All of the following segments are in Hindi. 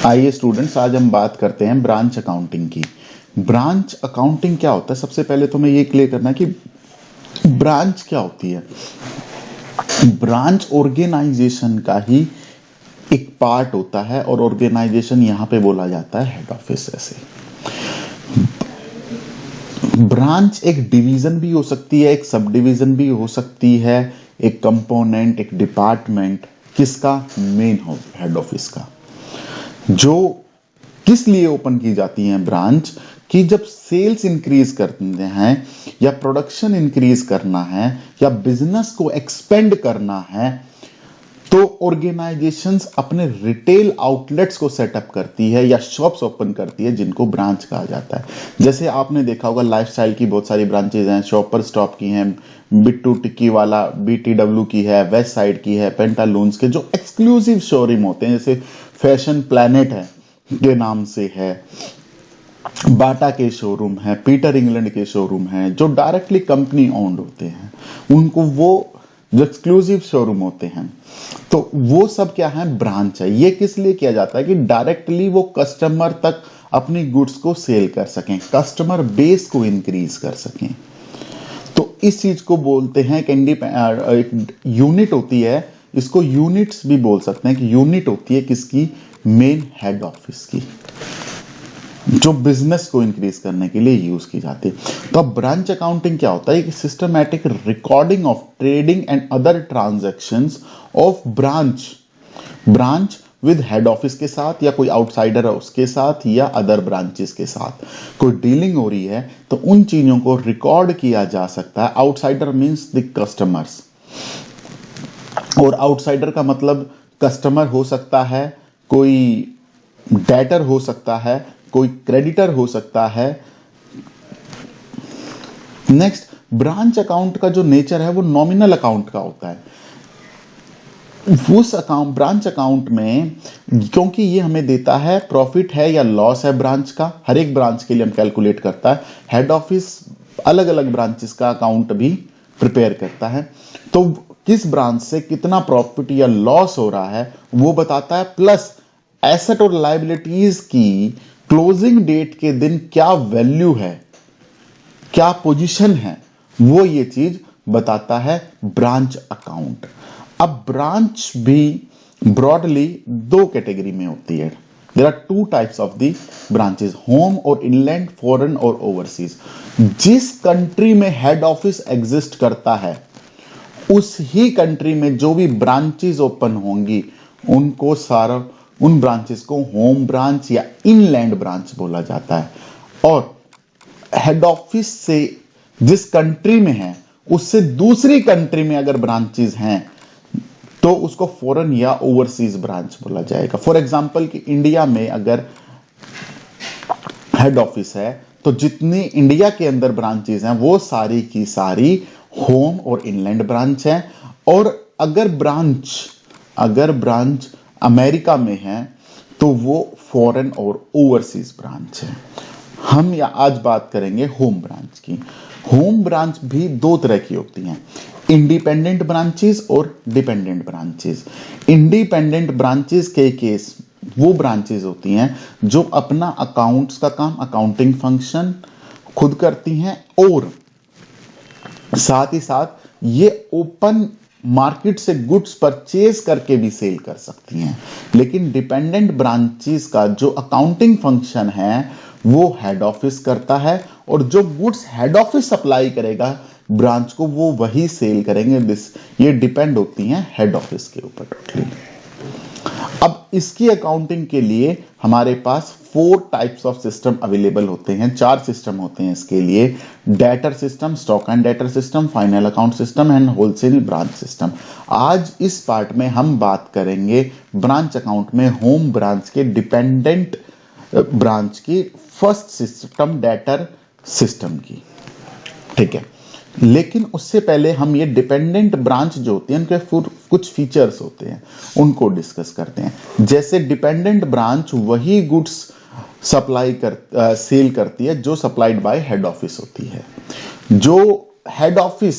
आइए स्टूडेंट्स, आज हम बात करते हैं ब्रांच अकाउंटिंग की। ब्रांच अकाउंटिंग क्या होता है? सबसे पहले तो हमें ये क्लियर करना है कि ब्रांच क्या होती है। ब्रांच ऑर्गेनाइजेशन का ही एक पार्ट होता है और ऑर्गेनाइजेशन यहां पे बोला जाता है हेड ऑफिस। ऐसे ब्रांच एक डिवीजन भी हो सकती है, एक सब डिवीजन भी हो सकती है, एक कंपोनेंट, एक डिपार्टमेंट। किसका? मेन हेड ऑफिस का। जो किस लिए ओपन की जाती हैं ब्रांच? कि जब सेल्स इंक्रीज करते हैं या प्रोडक्शन इंक्रीज करना है या बिजनेस को एक्सपेंड करना है, तो ऑर्गेनाइजेशंस अपने रिटेल आउटलेट्स को सेटअप करती है या शॉप्स ओपन करती है, जिनको ब्रांच कहा जाता है। जैसे आपने देखा होगा, लाइफस्टाइल की बहुत सारी ब्रांचेज हैं, शॉपर स्टॉप की हैं, बिट्टू टिक्की वाला BTW की है, वेस्ट साइड की है, पेंटालून्स के जो एक्सक्लूसिव शोरूम होते हैं, जैसे फैशन प्लैनेट है के नाम से है, बाटा के शोरूम है, पीटर इंग्लैंड के शोरूम है, जो डायरेक्टली कंपनी ओन्ड होते हैं, उनको वो जो एक्सक्लूसिव शोरूम होते हैं, तो वो सब क्या है? ब्रांच है। ये किस लिए किया जाता है? कि डायरेक्टली वो कस्टमर तक अपनी गुड्स को सेल कर सकें, कस्टमर बेस को इंक्रीज कर सकें। तो इस चीज को बोलते हैं कि एक यूनिट होती है, इसको यूनिट्स भी बोल सकते हैं कि यूनिट होती है किसकी? मेन हेड ऑफिस की, जो बिजनेस को इंक्रीज करने के लिए यूज की जाती है। तो अब ब्रांच अकाउंटिंग क्या होता है? Systematic recording of trading and other transactions of branch with head office के साथ, या कोई आउटसाइडर है उसके साथ, या अदर ब्रांचेस के साथ कोई डीलिंग हो रही है, तो उन चीजों को रिकॉर्ड किया जा सकता है। आउटसाइडर मींस द कस्टमर्स, और आउटसाइडर का मतलब कस्टमर हो सकता है, कोई डेटर हो सकता है, कोई क्रेडिटर हो सकता है। नेक्स्ट, ब्रांच अकाउंट का जो नेचर है वो नॉमिनल अकाउंट का होता है। उस अकाउंट, ब्रांच अकाउंट में, क्योंकि ये हमें देता है प्रॉफिट है या लॉस है ब्रांच का, हर एक ब्रांच के लिए हम कैलकुलेट करता है। हेड ऑफिस अलग अलग ब्रांचेस का अकाउंट भी प्रिपेयर करता है, तो किस ब्रांच से कितना प्रॉफिट या लॉस हो रहा है वो बताता है, प्लस एसेट और लायबिलिटीज की क्लोजिंग डेट के दिन क्या वैल्यू है, क्या पोजीशन है, वो ये चीज बताता है ब्रांच अकाउंट। अब ब्रांच भी ब्रॉडली दो कैटेगरी में होती है। There are two types of the branches, home और इनलैंड, फॉरेन और ओवरसीज। जिस कंट्री में हेड ऑफिस एग्जिस्ट करता है, उस ही कंट्री में जो भी ब्रांचेस ओपन होंगी, उनको सारा, उन ब्रांचेस को होम ब्रांच या इनलैंड ब्रांच बोला जाता है। और हेड ऑफिस से जिस कंट्री में है, उससे दूसरी कंट्री में अगर ब्रांचेस हैं, तो उसको फॉरेन या ओवरसीज ब्रांच बोला जाएगा। फॉर एग्जांपल कि इंडिया में अगर हेड ऑफिस है, तो जितनी इंडिया के अंदर ब्रांचेस हैं वो सारी की सारी होम और इनलैंड ब्रांच है। और अगर ब्रांच अमेरिका में है, तो वो फॉरेन और ओवरसीज ब्रांच है। हम या आज बात करेंगे होम ब्रांच की। होम ब्रांच भी दो तरह की होती हैं, इंडिपेंडेंट ब्रांचेस और डिपेंडेंट ब्रांचेस। इंडिपेंडेंट ब्रांचेस के केस वो ब्रांचेस होती हैं जो अपना अकाउंट्स का काम, अकाउंटिंग फंक्शन खुद करती हैं, और साथ ही साथ ये ओपन मार्केट से गुड्स परचेज करके भी सेल कर सकती हैं। लेकिन डिपेंडेंट ब्रांचेस का जो अकाउंटिंग फंक्शन है वो हेड ऑफिस करता है, और जो गुड्स हेड ऑफिस सप्लाई करेगा ब्रांच को, वो वही सेल करेंगे। ये डिपेंड होती हैं हेड ऑफिस के ऊपर टोटली। अब इसकी अकाउंटिंग के लिए हमारे पास 4 टाइप्स ऑफ सिस्टम अवेलेबल होते हैं, 4 सिस्टम होते हैं इसके लिए। Debtor system, stock and debtor system, final account system and wholesale branch system. आज इस पार्ट में हम बात करेंगे ब्रांच अकाउंट में होम ब्रांच के डिपेंडेंट ब्रांच की फर्स्ट सिस्टम, डेटर सिस्टम की। ठीक है, लेकिन उससे पहले हम ये डिपेंडेंट ब्रांच जो होती है, उनके कुछ फीचर्स होते हैं, उनको डिस्कस करते हैं। जैसे डिपेंडेंट ब्रांच वही गुड्स सेल करती है जो सप्लाइड बाय हेड ऑफिस होती है। जो हेड ऑफिस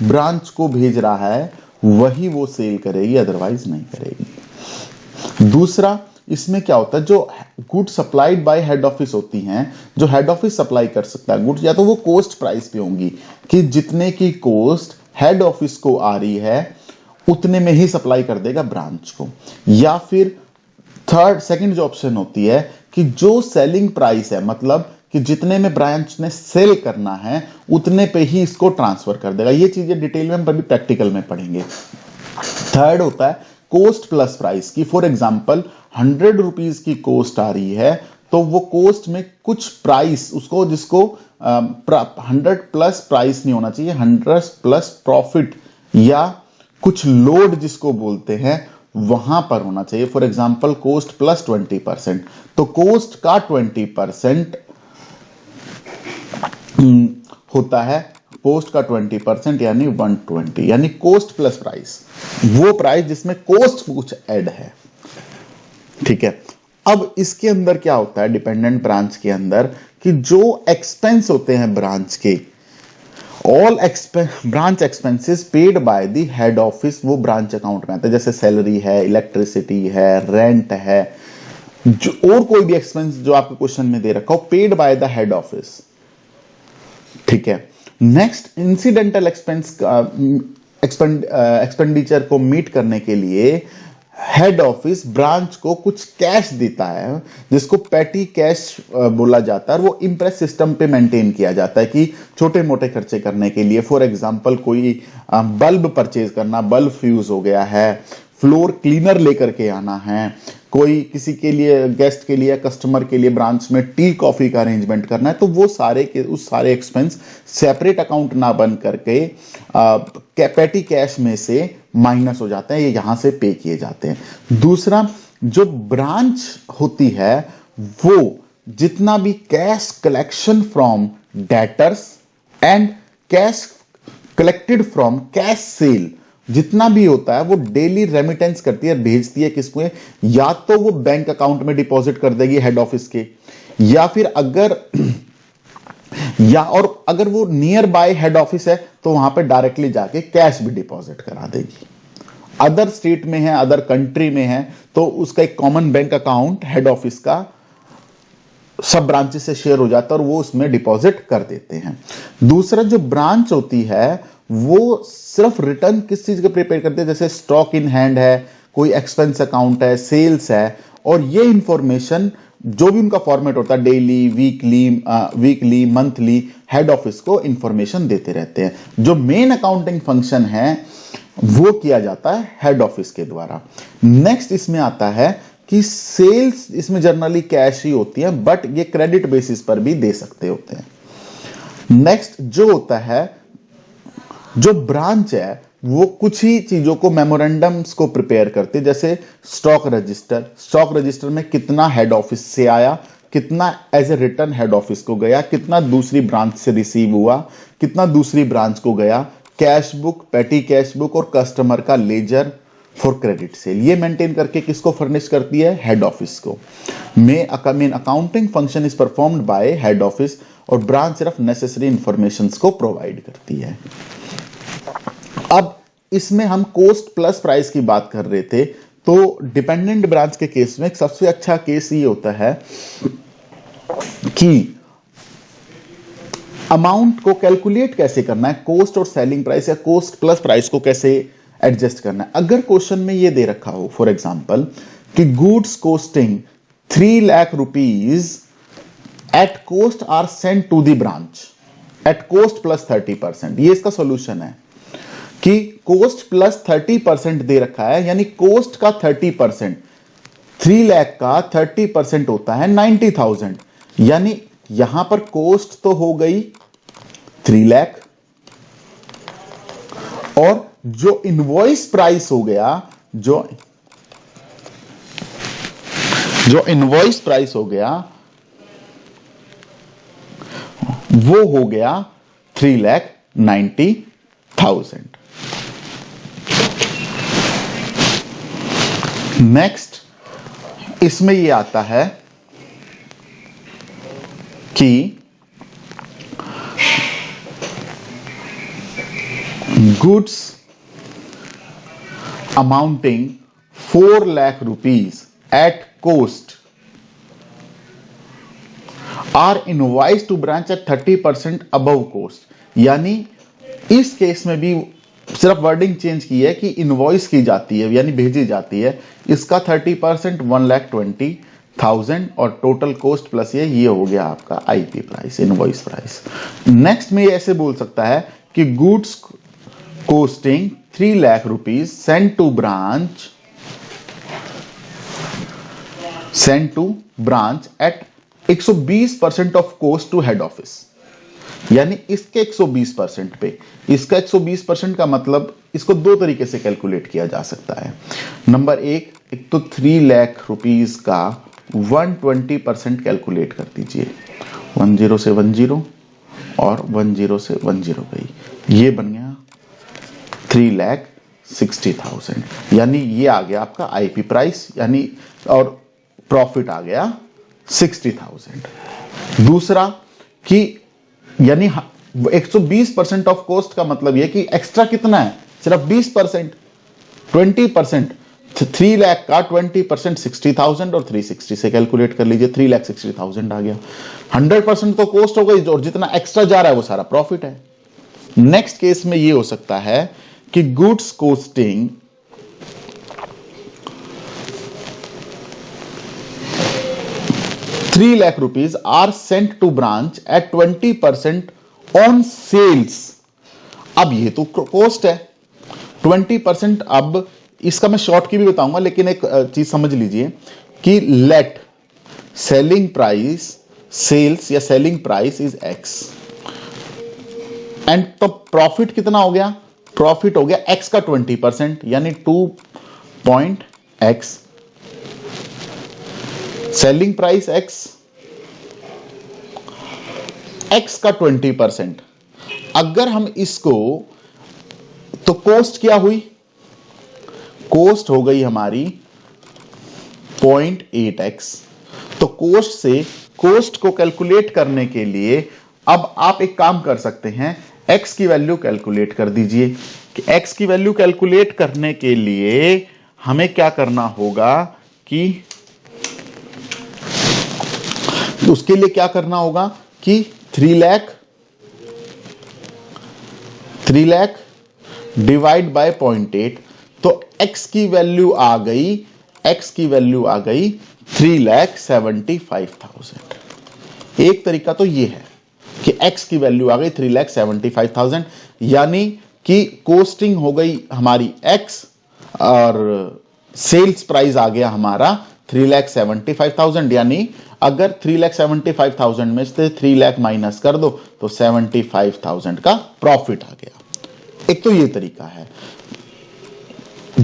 ब्रांच को भेज रहा है वही वो सेल करेगी, अदरवाइज नहीं करेगी। दूसरा, इसमें क्या होता है, जो good supplied by head office होती हैं, जो हेड ऑफिस सप्लाई कर सकता है गुड्स, या तो वो कोस्ट प्राइस पे होंगी कि जितने की कोस्ट हेड ऑफिस को आ रही है उतने में ही सप्लाई कर देगा ब्रांच को, या फिर सेकंड जो ऑप्शन होती है कि जो सेलिंग प्राइस है, मतलब कि जितने में ब्रांच ने सेल करना है उतने पे ही इसको ट्रांसफर कर देगा। ये चीजें डिटेल में हम अभी प्रैक्टिकल में पढ़ेंगे। थर्ड होता है कोस्ट प्लस प्राइस की, फॉर एग्जांपल 100 रुपीज की कोस्ट आ रही है तो वो कोस्ट में कुछ प्राइस उसको, जिसको 100 प्लस प्राइस नहीं होना चाहिए, 100 प्लस प्रॉफिट या कुछ लोड जिसको बोलते हैं वहां पर होना चाहिए। फॉर एग्जांपल कोस्ट प्लस 20%, तो कोस्ट का 20% होता है, कोस्ट का 20% यानी 120, यानी कोस्ट प्लस प्राइस, वो प्राइस जिसमें कोस्ट कुछ ऐड है। ठीक है, अब इसके अंदर क्या होता है डिपेंडेंट ब्रांच के अंदर, कि जो एक्सपेंस होते हैं ब्रांच के, all branch expenses paid by the head office, वो ब्रांच अकाउंट में आता है। जैसे सैलरी है, इलेक्ट्रिसिटी है, रेंट है, जो और कोई भी एक्सपेंस जो आपके क्वेश्चन में दे रखा हो, paid by the head office. ठीक है, नेक्स्ट इंसिडेंटल एक्सपेंडिचर को मीट करने के लिए हेड ऑफिस ब्रांच को कुछ कैश देता है, जिसको पैटी कैश बोला जाता है, और वो इंप्रेस सिस्टम पे मेंटेन किया जाता है कि छोटे मोटे खर्चे करने के लिए। फॉर एग्जांपल कोई बल्ब परचेज करना, बल्ब फ्यूज हो गया है, फ्लोर क्लीनर लेकर के आना है, कोई किसी के लिए, गेस्ट के लिए, कस्टमर के लिए ब्रांच में टी कॉफी का अरेंजमेंट करना है, तो वो उस सारे एक्सपेंस सेपरेट अकाउंट ना बन करके पैटी कैश में से माइनस हो जाते हैं, ये यहां से पे किए जाते हैं। दूसरा, जो ब्रांच होती है वो जितना भी cash collection from debtors and cash collected from cash cell जितना भी होता है वो डेली रेमिटेंस करती है, भेजती है किसको, या तो वो बैंक अकाउंट में डिपॉजिट कर देगी हेड ऑफिस के, या फिर अगर वो नियर बाय हेड ऑफिस है तो वहां पे डायरेक्टली जाके कैश भी डिपॉजिट करा देगी। अदर स्टेट में है, अदर कंट्री में है, तो उसका एक common bank account head office का सब ब्रांचेस से शेयर हो जाता है और वो उसमें डिपॉजिट कर देते हैं। दूसरा, जो ब्रांच होती है वो सिर्फ रिटर्न किस चीज का प्रिपेयर करते हैं, जैसे स्टॉक इन हैंड है, कोई एक्सपेंस अकाउंट है, सेल्स है, और ये इंफॉर्मेशन जो भी उनका फॉर्मेट होता है, daily, weekly, monthly, head office को इंफॉर्मेशन देते रहते हैं। जो मेन अकाउंटिंग फंक्शन है वो किया जाता है हेड ऑफिस के द्वारा। नेक्स्ट इसमें आता है कि सेल्स, इसमें जनरली कैश ही होती है, बट ये क्रेडिट बेसिस पर भी दे सकते होते हैं। नेक्स्ट जो होता है, जो ब्रांच है वो कुछ ही चीजों को, मेमोरेंडम्स को प्रिपेयर करते हैं, जैसे स्टॉक रजिस्टर में कितना हेड ऑफिस से आया, कितना as a return head office को गया, कितना दूसरी ब्रांच से रिसीव हुआ, कितना दूसरी ब्रांच को गया, कैश बुक, पेटी कैश बुक और कस्टमर का लेजर फॉर क्रेडिट सेल, ये मेंटेन करके किसको फर्निश करती है, हेड ऑफिस को। Main accounting function is performed by head office, और ब्रांच सिर्फ नेसेसरी इंफॉर्मेशंस को प्रोवाइड करती है। अब इसमें हम कोस्ट प्लस प्राइस की बात कर रहे थे, तो डिपेंडेंट ब्रांच के केस में सबसे अच्छा केस ये होता है कि अमाउंट को कैलकुलेट कैसे करना है, कोस्ट और सेलिंग प्राइस या कोस्ट प्लस प्राइस को कैसे एडजस्ट करना है। अगर क्वेश्चन में ये दे रखा हो फॉर एग्जांपल कि goods costing 3 lakh rupees at cost are sent to the branch at cost plus 30%, ये इसका सॉल्यूशन है कि कोस्ट प्लस 30% दे रखा है, यानी कोस्ट का 30%, 3 लाख का 30% होता है 90,000, यानी यहां पर कोस्ट तो हो गई 3 लाख, और जो इनवॉइस प्राइस हो गया, जो इनवॉइस प्राइस हो गया वो हो गया 3,90,000। नेक्स्ट इसमें ये आता है कि goods amounting 4 lakh rupees at cost are invoiced to branch at 30% above cost, यानी इस केस में भी सिर्फ वर्डिंग चेंज की है कि इनवॉइस की जाती है यानी भेजी जाती है, इसका 30% 1,20,000 और टोटल कॉस्ट प्लस ये हो गया आपका IP price, invoice price. Next में ये ऐसे बोल सकता है कि goods costing 3 lakh rupees sent to branch at 120% of cost to head office, यानी इसके 120% पे, इसका 120% का मतलब इसको दो तरीके से कैलकुलेट किया जा सकता है। नंबर एक तो 3 लाख रुपीज का 120% कैलकुलेट कर दीजिए, 10 से 10 और 10 से 10 गई, ये बन गया 3,60,000, यानी ये आ गया आपका आईपी प्राइस, यानी और प्रॉफिट आ गया 60,000। दूसरा कि यानी 120% ऑफ कॉस्ट का मतलब यह कि एक्स्ट्रा कितना है, सिर्फ 20%, 20%, 3 लाख का 20% 60,000 और 360 से कैलकुलेट कर लीजिए, 3,60,000 आ गया। 100% तो कॉस्ट हो गई और जितना एक्स्ट्रा जा रहा है वो सारा प्रॉफिट है। नेक्स्ट केस में ये हो सकता है कि goods costing 3 lakh rupees are sent to branch at 20% on sales. अब ये तो कॉस्ट है 20%। अब इसका मैं शॉर्ट की भी बताऊंगा, लेकिन एक चीज समझ लीजिए कि लेट सेलिंग प्राइस सेल्स या selling price is x and तो प्रॉफिट कितना हो गया, प्रॉफिट हो गया एक्स का 20% यानी 2.x, सेलिंग प्राइस एक्स का 20%। अगर हम इसको तो कॉस्ट क्या हुई, कॉस्ट हो गई हमारी 0.8x। तो कॉस्ट से कॉस्ट को कैलकुलेट करने के लिए अब आप एक काम कर सकते हैं, x की वैल्यू कैलकुलेट कर दीजिए। कि x की वैल्यू कैलकुलेट करने के लिए हमें क्या करना होगा कि उसके लिए क्या करना होगा कि 3 लाख डिवाइड बाय 0.8, तो x की वैल्यू आ गई 3,75,000। एक तरीका तो ये है कि x की वैल्यू आ गई 3,75,000, यानी कि कॉस्टिंग हो गई हमारी x और सेल्स प्राइस आ गया हमारा 3,75,000, यानी अगर 3,75,000 में से 3 लाख माइनस कर दो तो 75,000 का प्रॉफिट आ गया। एक तो ये तरीका है।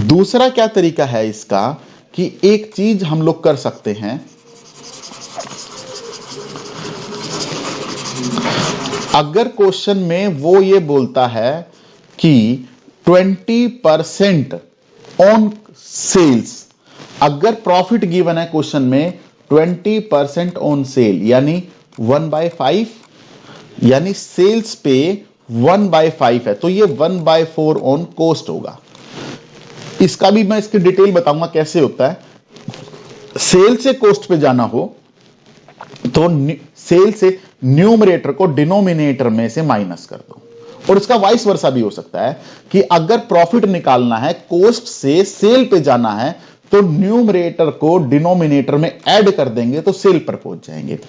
दूसरा क्या तरीका है इसका कि एक चीज हम लोग कर सकते हैं, अगर क्वेश्चन में वो ये बोलता है कि 20% ऑन सेल्स, अगर प्रॉफिट गिवन है क्वेश्चन में 20% ऑन सेल यानी 1/5, यानी सेल्स पे 1/5 है, तो ये 1/4 ऑन कॉस्ट होगा। इसका भी मैं इसकी डिटेल बताऊंगा कैसे होता है। सेल से कॉस्ट पे जाना हो तो सेल से न्यूमरेटर को डिनोमिनेटर में से माइनस कर दो, और इसका वाइस वर्सा भी हो सकता है कि अगर प्रॉफिट निकालना है कॉस्ट से सेल पे जाना है तो न्यूमरेटर को डिनोमिनेटर में ऐड कर देंगे तो सेल पर पहुंच जाएंगे।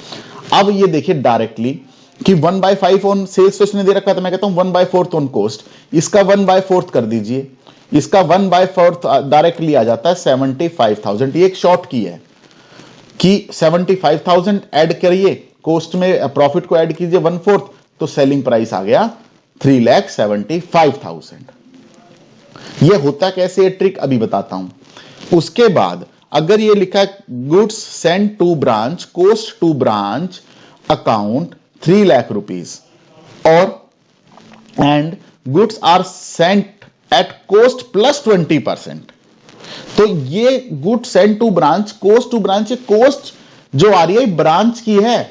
अब ये देखिए डायरेक्टली कि 1/5 ऑन सेल्स तो इसने दे रखा था, मैं कहता हूं 1/4 ऑन कॉस्ट, इसका 1/4 कर दीजिए, इसका 1/4 डायरेक्टली आ जाता है 75,000। ये एक शॉर्ट की है कि 75,000 ऐड करिए कॉस्ट में, प्रॉफिट को ऐड कीजिए 1/4, तो सेलिंग प्राइस आ गया 3,75,000। ये होता कैसे, ये ट्रिक अभी बताता हूं। उसके बाद अगर ये लिखा है goods sent to branch cost to branch account 3 lakh rupees और and goods are sent at cost plus 20%, तो ये good sent to branch cost to branch, cost जो आ रही है ब्रांच की है,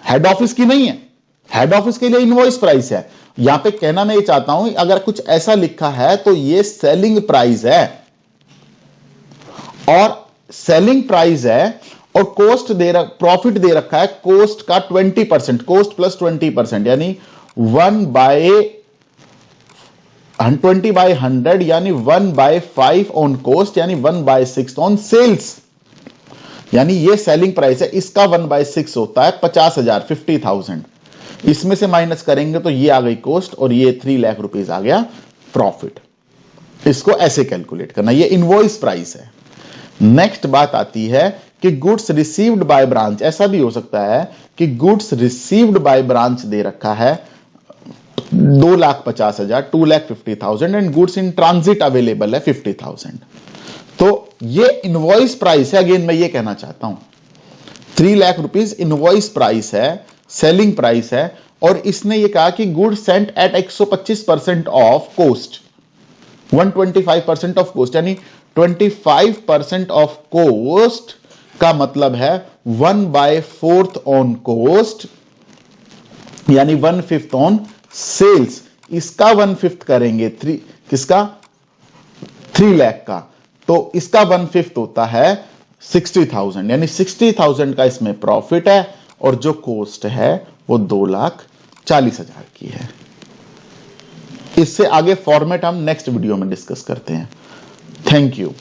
हेड ऑफिस की नहीं है। हेड ऑफिस के लिए इनवॉइस प्राइस है। यहां पे कहना मैं ये चाहता हूं अगर कुछ ऐसा लिखा है तो ये सेलिंग प्राइस है और सेलिंग प्राइस है और कॉस्ट प्रॉफिट दे रखा है कॉस्ट का 20%, कॉस्ट प्लस 20%, यानी 20/100 यानी 1/5 ऑन कॉस्ट, यानी 1/6 ऑन सेल्स। यानी ये सेलिंग प्राइस है, इसका 1/6 होता है 50,000, 50,000। इसमें से माइनस करेंगे तो ये आ गई कॉस्ट और ये 3 लाख रुपीस आ गया प्रॉफिट। इसको ऐसे कैलकुलेट करना, ये इनवॉइस प्राइस है। नेक्स्ट बात आती है कि गुड्स रिसीव्ड बाय ब्रांच। ऐसा भी हो सकता है कि गुड्स रिसीव्ड बाय ब्रांच दे रखा है 2,50,000, 2,50,000 and goods in transit available है 50,000। तो ये इनवॉइस प्राइस है। अगेन मैं ये कहना चाहता हूं 3 लाख रुपीस इनवॉइस प्राइस है, सेलिंग प्राइस है, और इसने ये कहा कि goods sent at 125% of cost, 125% of cost, यानी 25% ऑफ कॉस्ट का मतलब है 1/4 ऑन कॉस्ट, यानी 1/5 ऑन सेल्स। इसका 1/5 करेंगे किसका, 3 लाख का, तो इसका 1/5 होता है 60,000, यानी 60,000 का इसमें प्रॉफिट है और जो कॉस्ट है वो 2,40,000 की है। इससे आगे फॉर्मेट हम नेक्स्ट वीडियो में डिस्कस करते हैं। Thank you.